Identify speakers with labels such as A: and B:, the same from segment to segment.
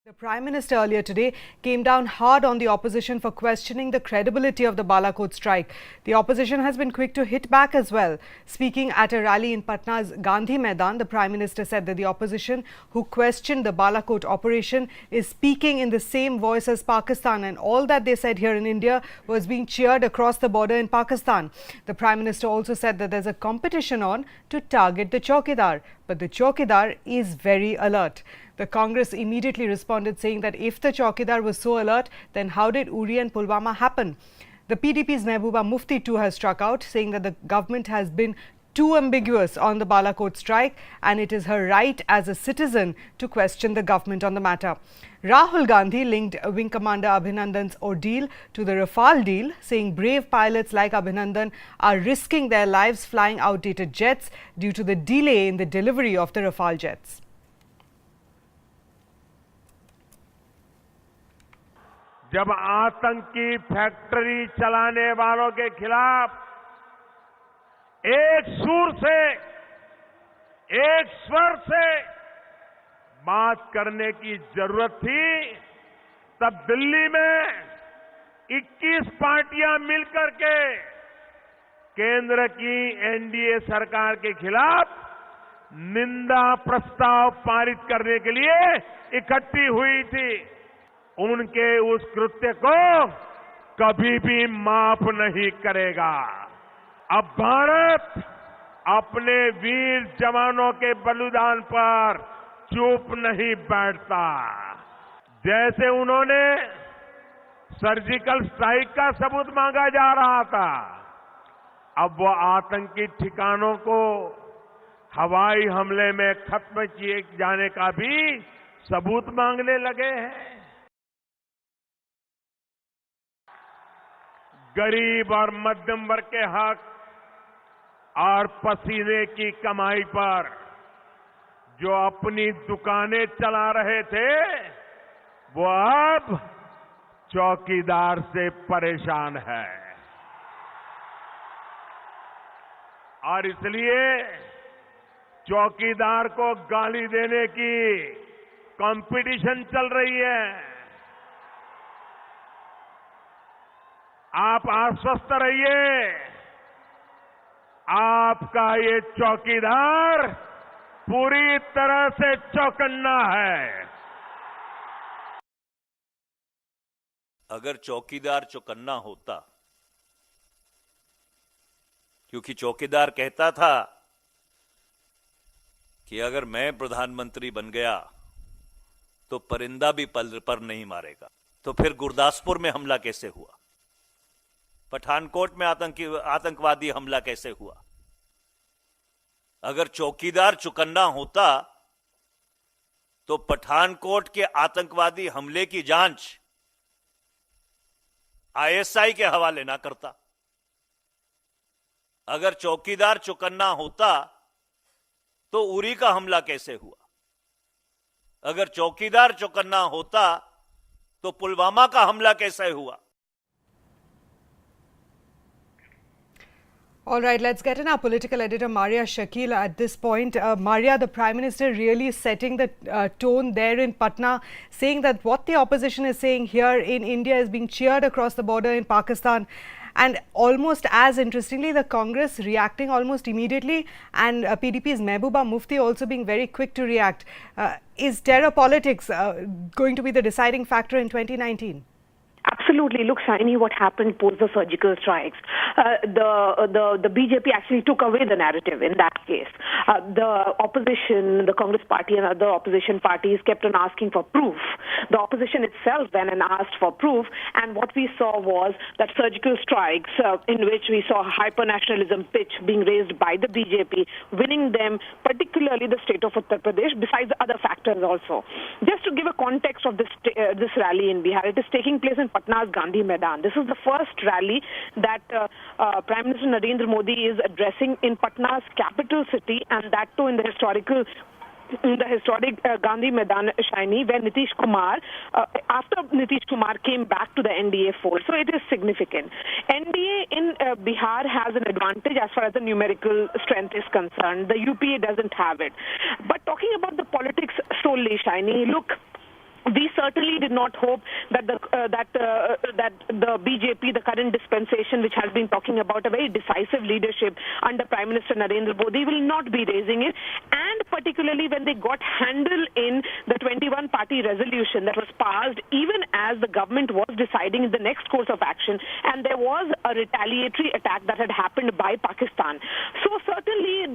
A: The Prime Minister earlier today came down hard on the opposition for questioning the credibility of the Balakot strike. The opposition has been quick to hit back as well. Speaking at a rally in Patna's Gandhi Maidan, the Prime Minister said that the opposition who questioned the Balakot operation is speaking in the same voice as Pakistan, and all that they said here in India was being cheered across the border in Pakistan. The Prime Minister also said that there's a competition on to target the Chaukidar, but the Chaukidar is very alert. The Congress immediately responded saying that if the Chaukidar was so alert, then how did Uri and Pulwama happen? The PDP's Mehbooba Mufti too has struck out, saying that the government has been too ambiguous on the Balakot strike and it is her right as a citizen to question the government on the matter. Rahul Gandhi linked Wing Commander Abhinandan's ordeal to the Rafale deal, saying brave pilots like Abhinandan are risking their lives flying outdated jets due to the delay in the delivery of the Rafale jets.
B: जब आतंकी factory चलाने वालों के खिलाफ एक सुर से, एक स्वर से बात करने की जरूरत थी, तब दिल्ली में 21 पार्टियां मिलकर के केंद्र की एनडीए सरकार के खिलाफ निंदा प्रस्ताव पारित करने के लिए इकट्ठी हुई थी। उनके उस कृत्य को कभी भी माफ नहीं करेगा। अब भारत अपने वीर जवानों के बलिदान पर चुप नहीं बैठता। जैसे उन्होंने सर्जिकल स्ट्राइक का सबूत मांगा जा रहा था, अब वो आतंकी ठिकानों को हवाई हमले में खत्म किए जाने का भी सबूत मांगने लगे हैं। गरीब और मध्यम वर्ग के हक और पसीने की कमाई पर जो अपनी दुकानें चला रहे थे, वो अब चौकीदार से परेशान है। और इसलिए चौकीदार को गाली देने की कंपटीशन चल रही है। आप आश्वस्त रहिए, आपका ये चौकीदार पूरी तरह से चौकन्ना है।
C: अगर चौकीदार चौकन्ना होता, क्योंकि चौकीदार कहता था कि अगर मैं प्रधानमंत्री बन गया तो परिंदा भी पल पर नहीं मारेगा, तो फिर गुरदासपुर में हमला कैसे हुआ? पठानकोट में आतंकवादी हमला कैसे हुआ? अगर चौकीदार चौकन्ना होता तो पठानकोट के आतंकवादी हमले की जांच आईएसआई के हवाले ना करता। अगर चौकीदार चौकन्ना होता तो उरी का हमला कैसे हुआ? अगर चौकीदार चौकन्ना होता तो पुलवामा का हमला कैसे हुआ?
A: All right, let's get in our political editor, Maria Shakil, at this point. Maria, the Prime Minister really setting the tone there in Patna, saying that what the opposition is saying here in India is being cheered across the border in Pakistan. And almost as interestingly, the Congress reacting almost immediately, and PDP's Mehbooba Mufti also being very quick to react. Is terror politics going to be the deciding factor in 2019?
D: Absolutely. Look, Shiny, what happened post the surgical strikes. The BJP actually took away the narrative in that case. The opposition, the Congress party and other opposition parties kept on asking for proof. The opposition itself went and asked for proof, and what we saw was that surgical strikes in which we saw hyper-nationalism pitch being raised by the BJP, winning them, particularly the state of Uttar Pradesh, besides other factors also. Just to give a context of this rally in Bihar, it is taking place in Patna's Gandhi Maidan. This is the first rally that Prime Minister Narendra Modi is addressing in Patna's capital city, and that too in the historic Gandhi Maidan, Shiny, where Nitish Kumar, after Nitish Kumar came back to the NDA fold. So it is significant. NDA in Bihar has an advantage as far as the numerical strength is concerned. The UPA doesn't have it. But talking about the politics solely, Shiny, look, we certainly did not hope that the BJP, the current dispensation, which has been talking about a very decisive leadership under Prime Minister Narendra Modi, will not be raising it. And particularly when they got handle in the 21-party resolution that was passed, even as the government was deciding the next course of action, and there was a retaliatory attack that had happened by Pakistan. So certainly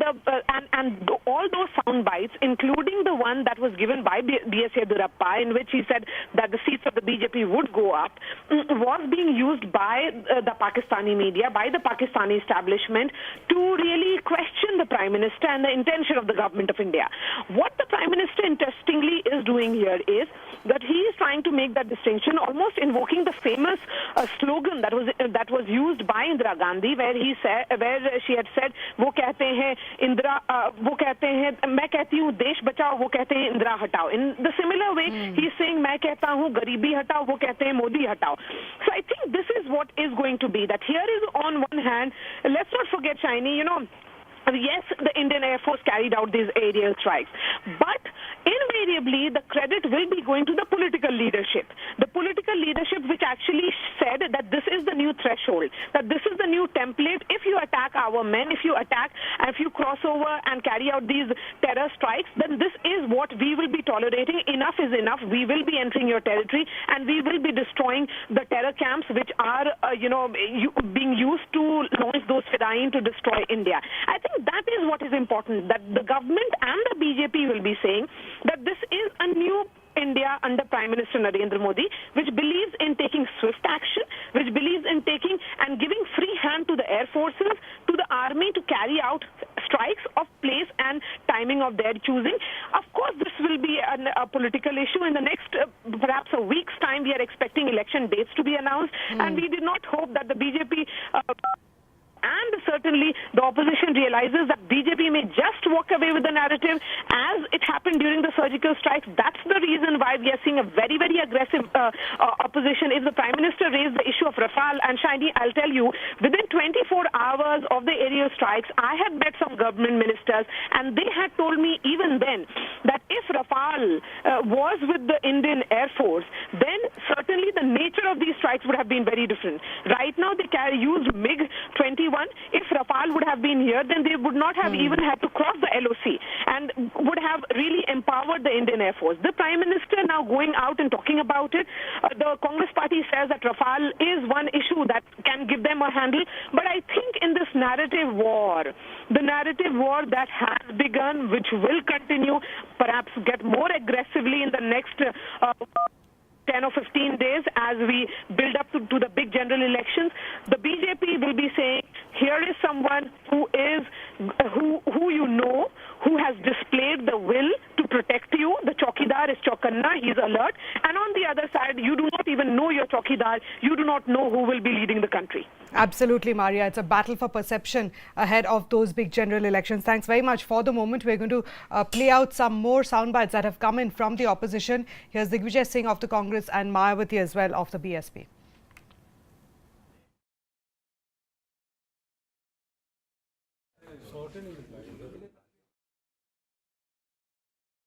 D: all those sound bites, including the one that was given by B.S. Yediyurappa, in which he said that the seats of the BJP would go up, was being used by the Pakistani media, by the Pakistani establishment, to really question the Prime Minister and the intention of the government of India. What the Prime Minister, interestingly, is doing here is that he is trying to make that distinction, almost invoking the famous slogan that was used by Indira Gandhi, where she had said, "वो कहते हैं इंदिरा, वो कहते हैं मैं कहती हूँ देश बचाओ, वो कहते हैं इंदिरा हटाओ." In the similar way, he is saying, "मैं कहता हूँ गरीबी हटाओ, वो कहते हैं मोदी हटाओ." So I think this is what is going to be. That here is, on one hand, let's not forget, Shiny, yes, the Indian Air Force carried out these aerial strikes, but invariably the credit will be going to the political leadership. The political leadership which actually said that this is the new threshold, that this is the new template. If you attack our men, if you cross over and carry out these terror strikes, then this is what we will be tolerating. Enough is enough. We will be entering your territory and we will be destroying the terror camps which are, being used to launch those Fedayeen to destroy India. I think that is what is important, that the government and the BJP will be saying that this is a new India under Prime Minister Narendra Modi, which believes in taking swift action, which believes in taking and giving free hand to the air forces, to the army to carry out strikes of place and timing of their choosing. Of course, this will be a political issue. In the next, perhaps a week's time, we are expecting election dates to be announced, and we did not hope that the BJP... and certainly the opposition realizes that BJP may just walk away with the narrative as it happened during the surgical strikes. That's the reason why we are seeing a very, very aggressive opposition. If the Prime Minister raised the issue of Rafale, and Shiny, I'll tell you, within 24 hours of the aerial strikes, I had met some government ministers, and they had told me even then that if Rafale was with the Indian Air Force, then certainly the nature of these strikes would have been very different. Right now, they used MiG-21. If Rafale would have been here, then they would not have even had to cross the LOC and would have really empowered the Indian Air Force. The Prime Minister now going out and talking about it, the Congress party says that Rafale is one issue that can give them a handle. But I think in this narrative war, the narrative war that has begun, which will continue, perhaps get more aggressively in the next 10 or 15 days as we build up to the big general elections, the BJP will be saying, here is someone who who has displayed the will to protect you. The Chowkidar is Chaukanna, he's alert. And on the other side, you do not even know your Chowkidar. You do not know who will be leading the country.
A: Absolutely, Maria. It's a battle for perception ahead of those big general elections. Thanks very much. For the moment, we're going to play out some more sound bites that have come in from the opposition. Here's Digvijay Singh of the Congress and Mayawati as well of the BSP.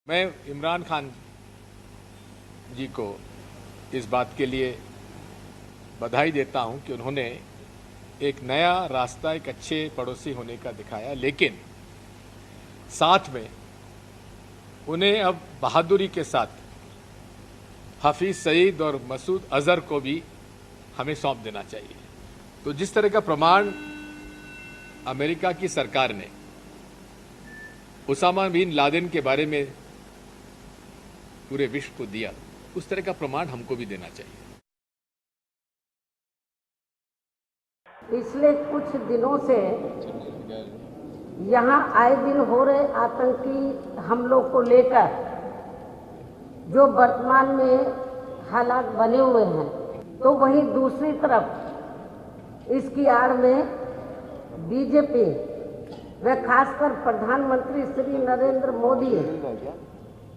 E: मैं इमरान खान जी को इस बात के लिए बधाई देता हूं कि उन्होंने एक नया रास्ता, एक अच्छे पड़ोसी होने का दिखाया, लेकिन साथ में उन्हें अब बहादुरी के साथ हफीज सईद और मसूद अजहर को भी हमें सौंप देना चाहिए। तो जिस तरह का प्रमाण अमेरिका की सरकार ने उसामा बिन लादेन के बारे में पूरे विश्व को दिया, उस तरह का प्रमाण हमको भी देना चाहिए।
F: पिछले कुछ दिनों से यहाँ आए दिन हो रहे आतंकी हमलों को लेकर जो वर्तमान में हालात बने हुए हैं, तो वहीं दूसरी तरफ इसकी आड़ में बीजेपी व खासकर प्रधानमंत्री श्री नरेंद्र मोदी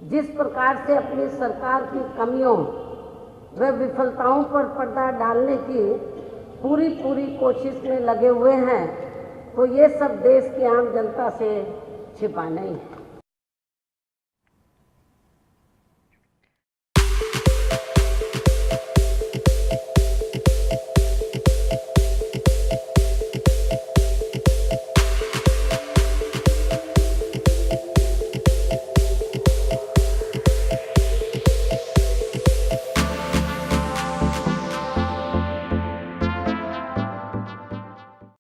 F: जिस प्रकार से अपनी सरकार की कमियों व विफलताओं पर पर्दा डालने की पूरी कोशिश में लगे हुए हैं, तो ये सब देश की आम जनता से छिपा नहीं।